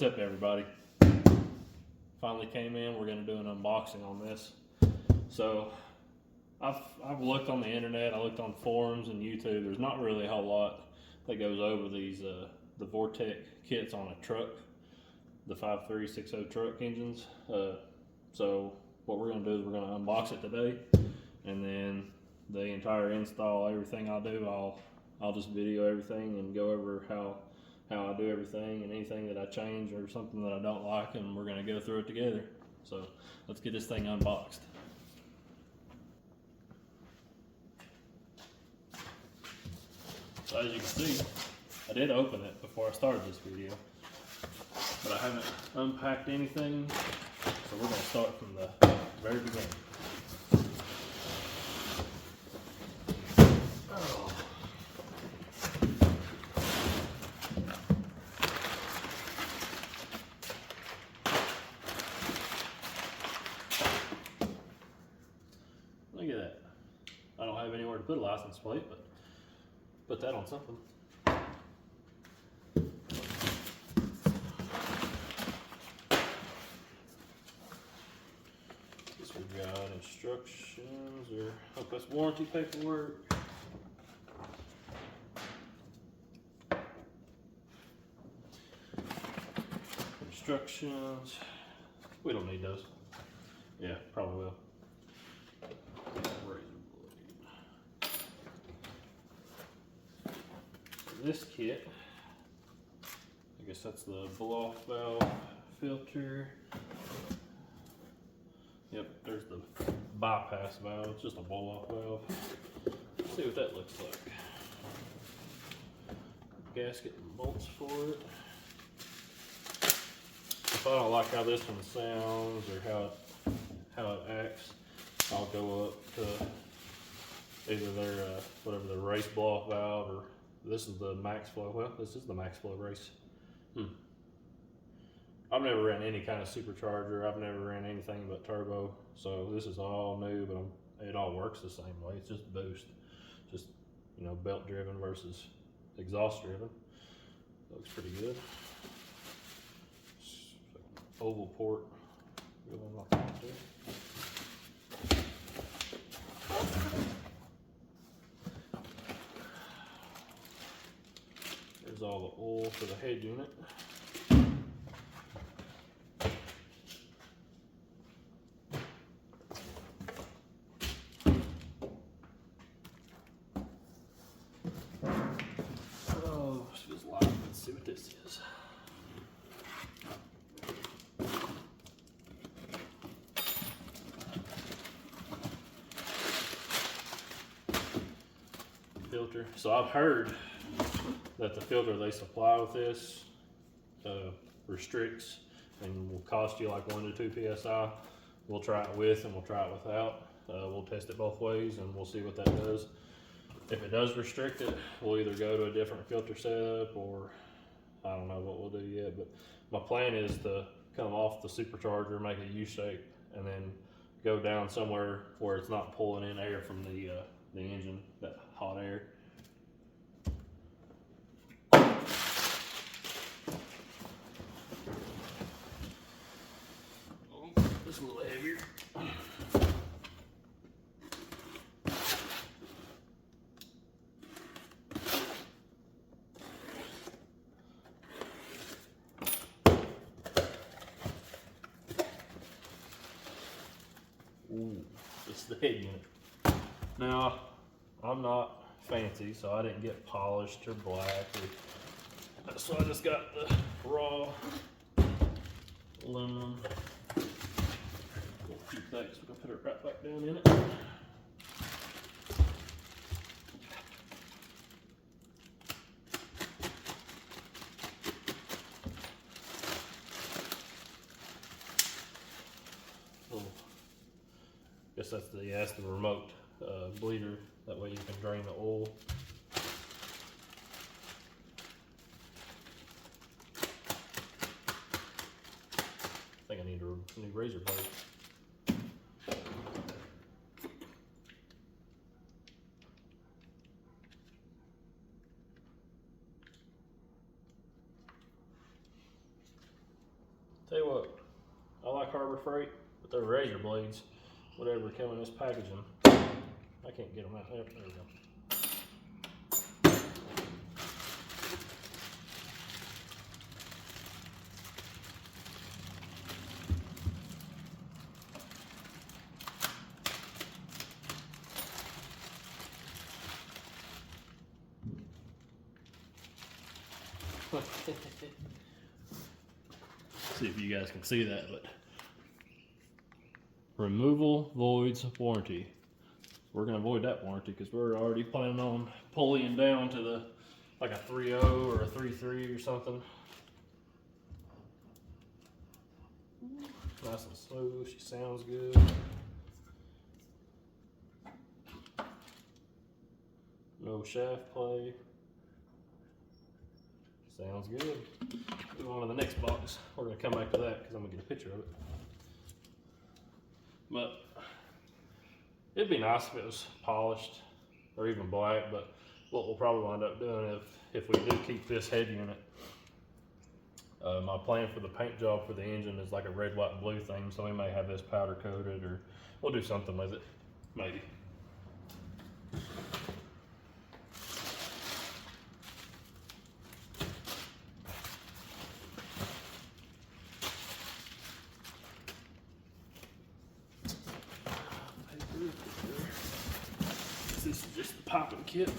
What's up, everybody? Finally came in. We're gonna do an unboxing on this. So I've looked on the internet. I looked on forums and YouTube. There's not really a whole lot that goes over these the Vortech kits on a truck, the 5360 truck engines. So what we're gonna do is we're gonna unbox it today, and then the entire install, everything I do, I'll just video everything and go over how I do everything and anything that I change or something that I don't like, and we're gonna go through it together. So let's get this thing unboxed. So as you can see, I did open it before I started this video, but I haven't unpacked anything. So we're gonna start from the very beginning. Look at that. I don't have anywhere to put a license plate, but put that on something. Guess we've got instructions, or hope that's warranty paperwork. Instructions. We don't need those. Yeah, probably will. This kit, I guess that's the blow-off valve filter. Yep, there's the bypass valve. It's just a blow-off valve. Let's see what that looks like. Gasket and bolts for it. If I don't like how this one sounds or how it acts, I'll go up to either their whatever the race blow-off valve, or this is the max flow. Well, this is the max flow race. I've never ran any kind of supercharger. I've never ran anything but turbo. So this is all new, but it all works the same way. It's just boost, just, you know, belt driven versus exhaust driven. Looks pretty good. Oval port going like that there. There's all the oil for the head unit. Oh, this feels light. Let's see what this is. Filter. So I've heard that the filter they supply with this restricts and will cost you like 1 to 2 psi. We'll try it with and we'll try it without. We'll test it both ways and we'll see what that does. If it does restrict it, we'll either go to a different filter setup, or I don't know what we'll do yet. But my plan is to come off the supercharger, make a U shape, and then go down somewhere where it's not pulling in air from the engine, that hot air. This is a little heavier. Ooh, this is the head unit. Now, I'm not fancy, so I didn't get polished or black, so I just got the raw aluminum. We'll keep that because we're gonna put it right back down in it. Guess that's the remote bleeder. That way you can drain the oil. I think I need a new razor blade. Tell you what, I like Harbor Freight, but their razor blades, whatever come in this packaging, I can't get them out. There we go. See if you guys can see that, but removal voids warranty. We're gonna void that warranty because we're already planning on pulling down to the like a 3.0 or a 3.3 or something. Nice and smooth. She sounds good. No shaft play. Sounds good. Move on to the next box. We're gonna come back to that because I'm gonna get a picture of it. But it'd be nice if it was polished or even black, but what we'll probably wind up doing if we do keep this head unit, my plan for the paint job for the engine is like a red, white, and blue thing, so we may have this powder coated or we'll do something with it, maybe. This is just the popping kit.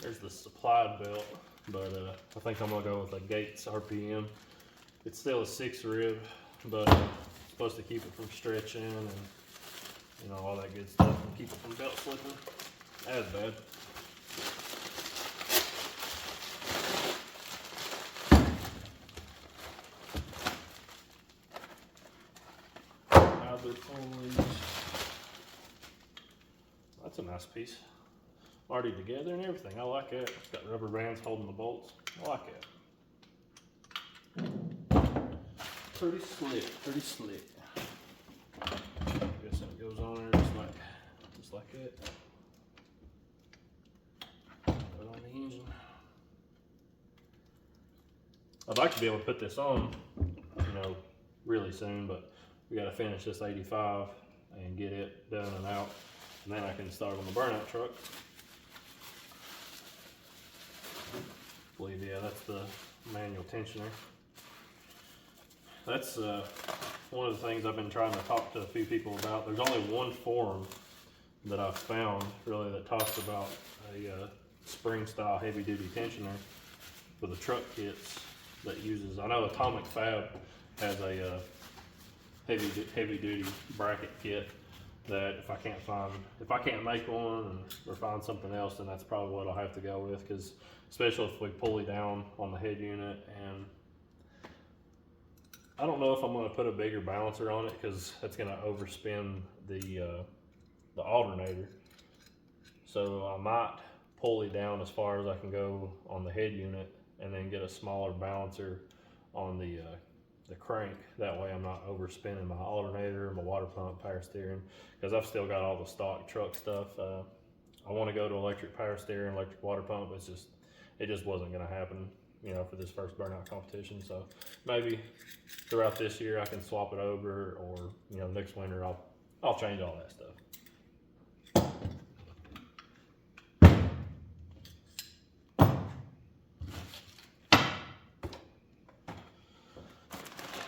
There's the supplied belt, but I think I'm gonna go with a Gates RPM. It's still a 6 rib, but it's supposed to keep it from stretching and all that good stuff, and keep it from belt slipping. As bad. Other pulleys. That's a nice piece. Already together and everything. I like it. It's got rubber bands holding the bolts. I like it. Pretty slick, pretty slick. Guess it goes on there just like that. Put it on the engine. I'd like to be able to put this on, really soon, but we got to finish this 85 and get it done and out, and then I can start on the burnout truck. I believe, yeah, that's the manual tensioner. That's one of the things I've been trying to talk to a few people about. There's only one forum that I've found really that talks about a spring style heavy duty tensioner for the truck kits that uses, I know Atomic Fab has a heavy duty bracket kit that if I can't make one or find something else, then that's probably what I'll have to go with, because especially if we pulley down on the head unit, and I don't know if I'm going to put a bigger balancer on it because that's going to overspin the alternator. So I might pulley down as far as I can go on the head unit and then get a smaller balancer on the the crank. That way I'm not overspinning my alternator, my water pump, power steering, because I've still got all the stock truck stuff. I want to go to electric power steering, electric water pump. It just wasn't going to happen, you know, for this first burnout competition. So maybe throughout this year I can swap it over, or, you know, next winter I'll change all that stuff.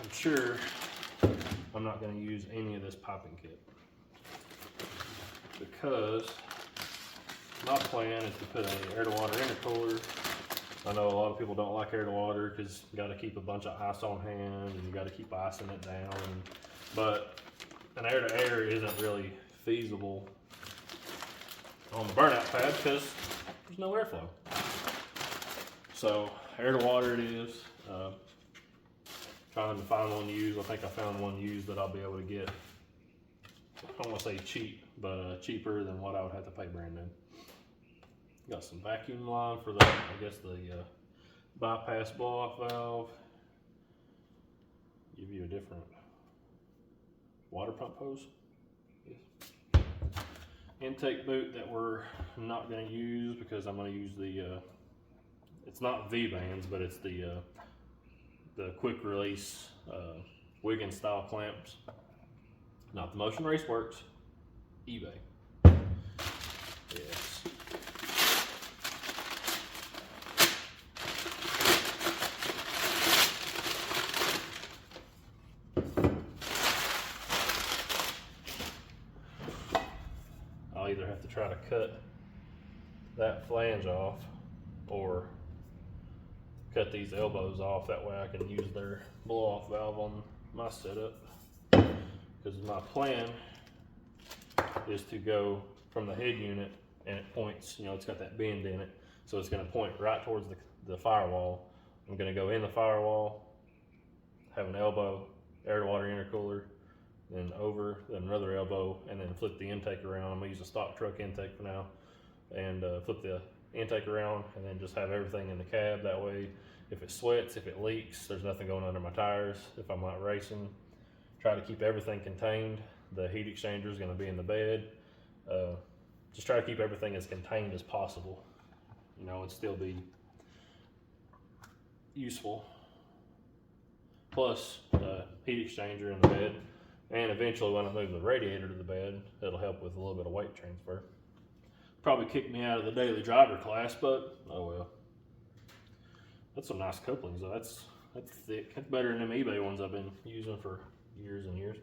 I'm sure I'm not going to use any of this piping kit, because my plan is to put an air to water intercooler. I know a lot of people don't like air to water because you got to keep a bunch of ice on hand and you got to keep icing it down. But an air to air isn't really feasible on the burnout pad because there's no airflow. So air to water it is. Trying to find one used. I think I found one used that I'll be able to get, I don't want to say cheap, but cheaper than what I would have to pay brand new. Got some vacuum line for the, I guess the bypass blow off valve. Give you a different water pump hose. Yes. Intake boot that we're not going to use because I'm going to use the, it's not V-bands, but it's the quick release Wiggins style clamps. Not the Motion Race Works, eBay. Yes. I'll either have to try to cut that flange off or cut these elbows off. That way I can use their blow off valve on my setup. Because my plan is to go from the head unit, and it points, you know, it's got that bend in it, so it's going to point right towards the firewall. I'm going to go in the firewall, have an elbow, air to water intercooler, then over, then another elbow, and then flip the intake around. I'm going to use a stock truck intake for now, and flip the intake around, and then just have everything in the cab. That way, if it sweats, if it leaks, there's nothing going under my tires. If I'm out racing, try to keep everything contained. The heat exchanger is going to be in the bed. Just try to keep everything as contained as possible, you know, and still be useful. Plus, heat exchanger in the bed, and eventually when I move the radiator to the bed, it'll help with a little bit of weight transfer. Probably kick me out of the daily driver class, but oh well. That's some nice couplings though. That's thick. That's better than them eBay ones I've been using for years and years.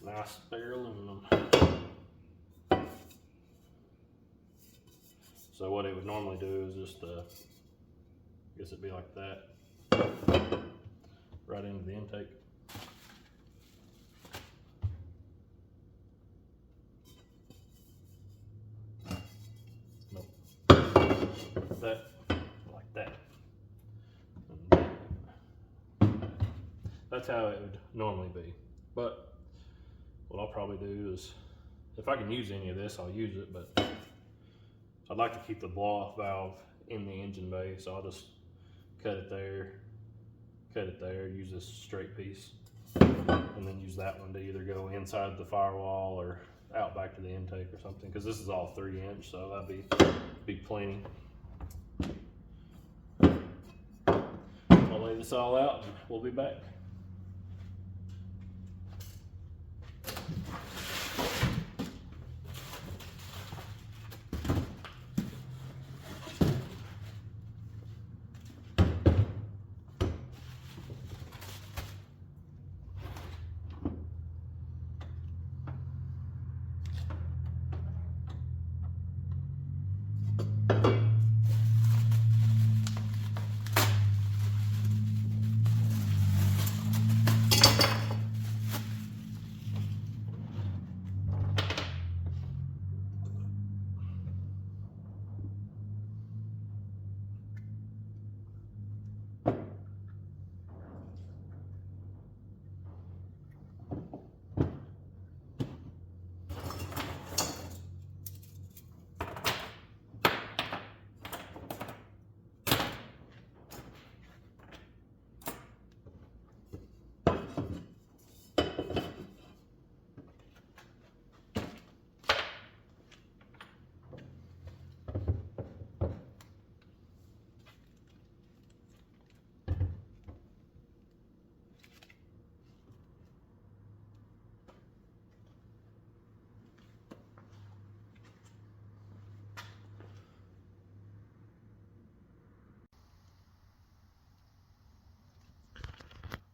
Nice bare aluminum. So what it would normally do is just, I guess it'd be like that, right into the intake. That, like that. That's how it would normally be. But what I'll probably do is, if I can use any of this, I'll use it, but I'd like to keep the blow-off valve in the engine bay, so I'll just cut it there, use this straight piece, and then use that one to either go inside the firewall or out back to the intake or something, because this is all 3-inch, so that'd be plenty. I'll lay this all out and we'll be back.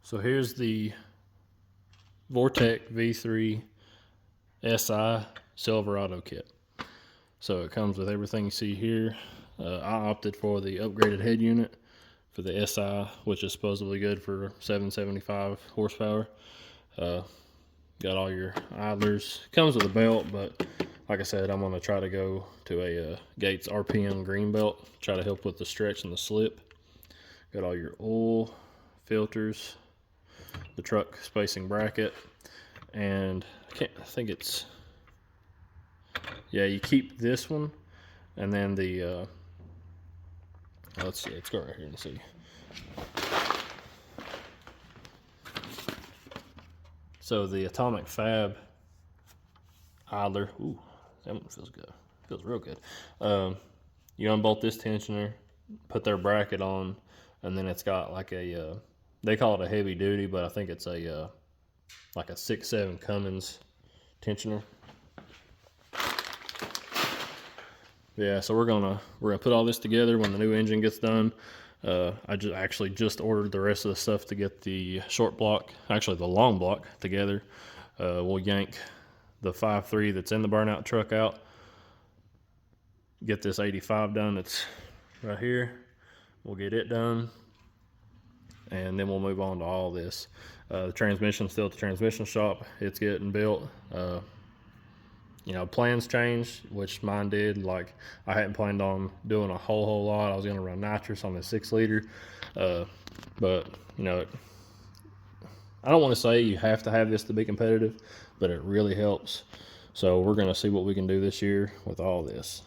So here's the Vortech V3 SI Silverado kit. So it comes with everything you see here. I opted for the upgraded head unit for the SI, which is supposedly good for 775 horsepower. Got all your idlers. Comes with a belt, but like I said, I'm going to try to go to a Gates RPM green belt, try to help with the stretch and the slip. Got all your oil, filters, the truck spacing bracket, and I think it's, yeah, you keep this one, and then the let's see, let's go right here and see. So the Atomic Fab idler, ooh, that one feels good. Feels real good. You unbolt this tensioner, put their bracket on, and then it's got like a, they call it a heavy duty, but I think it's a like a 6.7 Cummins tensioner. Yeah, so we're gonna put all this together when the new engine gets done. I actually just ordered the rest of the stuff to get the short block, actually the long block together. We'll yank the 5.3 that's in the burnout truck out, get this 85 done that's right here. We'll get it done, and then we'll move on to all this. The transmission's still at the transmission shop. It's getting built. You know, plans changed, which mine did. Like, I hadn't planned on doing a whole lot. I was going to run nitrous on the 6-liter. But, you know, I don't want to say you have to have this to be competitive, but it really helps. So we're going to see what we can do this year with all this.